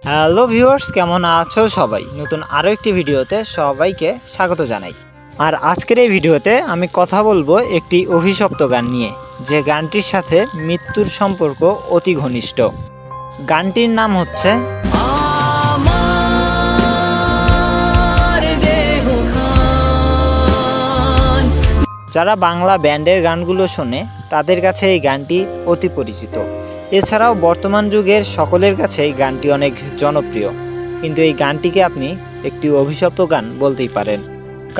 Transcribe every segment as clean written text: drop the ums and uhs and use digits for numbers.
Hello viewers, কেমন আছো সবাই? নতুন আরও একটি ভিডিওতে সবাইকে স্বাগত জানাই। আর আজকের এই ভিডিওতে আমি কথা বলবো একটি অভিশপ্ত গান নিয়ে, যে গানটির সাথে মৃত্যুর সম্পর্ক অতি ঘনিষ্ঠ। গানটির নাম হচ্ছে যারা বাংলা ব্যান্ডের গানগুলো শোনে তাদের কাছে এই গানটি অতি পরিচিত। এছাড়াও বর্তমান যুগের সকলের কাছে এই গানটি অনেক জনপ্রিয়, কিন্তু এই গানটিকে আপনি একটি অভিশপ্ত গান বলতেই পারেন।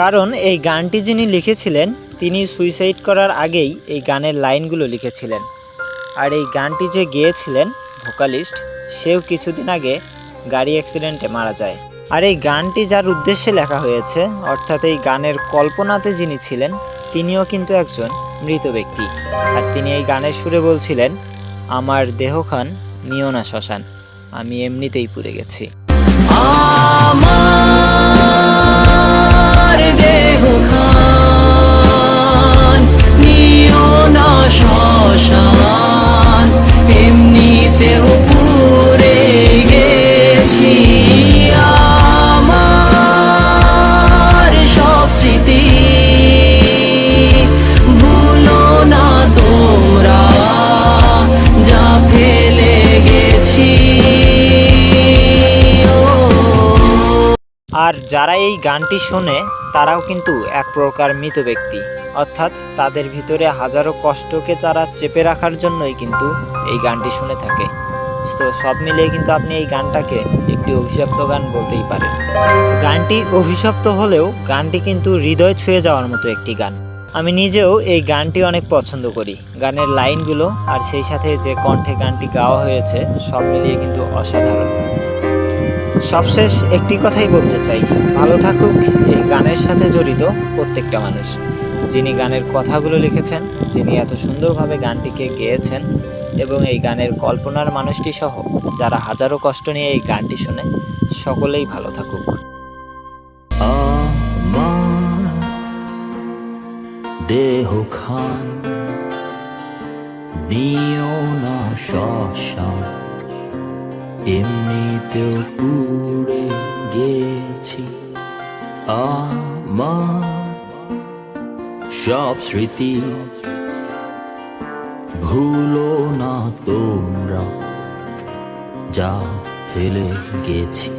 কারণ এই গানটি যিনি লিখেছিলেন তিনি সুইসাইড করার আগেই এই গানের লাইনগুলো লিখেছিলেন। আর এই গানটি যে গেয়েছিলেন ভোকালিস্ট, সেও কিছুদিন আগে গাড়ি অ্যাক্সিডেন্টে মারা যায়। আর এই গানটি যার উদ্দেশ্যে লেখা হয়েছে, অর্থাৎ এই গানের কল্পনাতে যিনি ছিলেন, তিনিও কিন্তু একজন মৃত ব্যক্তি। আর তিনি এই গানের সুরে বলছিলেন, আমার দেহখান নিও না শ্মশান, আমি এমনিতেই পুড়ে গেছি। আমার দেহখান নিও না শ্মশান, এমনিতেও পুড়ে গেছি। আমার সব স্মৃতি ভুলো না তোমরা, যা ফেলে গেছি। আর যারা এই গানটি শোনে তারাও কিন্তু এক প্রকার মৃত ব্যক্তি, অর্থাৎ তাদের ভিতরে হাজারো কষ্টকে তারা চেপে রাখার জন্যই কিন্তু এই গানটি শুনে থাকে। তো সব মিলিয়ে কিন্তু আপনি এই গানটাকে একটি অভিশপ্ত গান বলতেই পারেন। গানটি অভিশপ্ত হলেও গানটি কিন্তু হৃদয় ছুঁয়ে যাওয়ার মতো একটি গান। আমি নিজেও এই গানটি অনেক পছন্দ করি। গানের লাইনগুলো আর সেই সাথে যে কণ্ঠে গানটি গাওয়া হয়েছে, সব মিলিয়ে কিন্তু অসাধারণ। সবশেষ একটি কথাই বলতে চাই, ভালো থাকুক এই গানের সাথে জড়িত প্রত্যেকটা মানুষ। যিনি গানের কথাগুলো লিখেছেন, যিনি এত সুন্দরভাবে গানটিকে গেয়েছেন, এবং এই গানের কল্পনার মানুষটি সহ যারা হাজারো কষ্ট নিয়ে এই গানটি শোনে, সকলেই ভালো থাকুক। আমার দেহখান নিও না শ্মশান, এমনিতেও পুড়ে গেছি। আমার সব স্মৃতি ভুলো না তোমরা, যা ফেলে গেছি।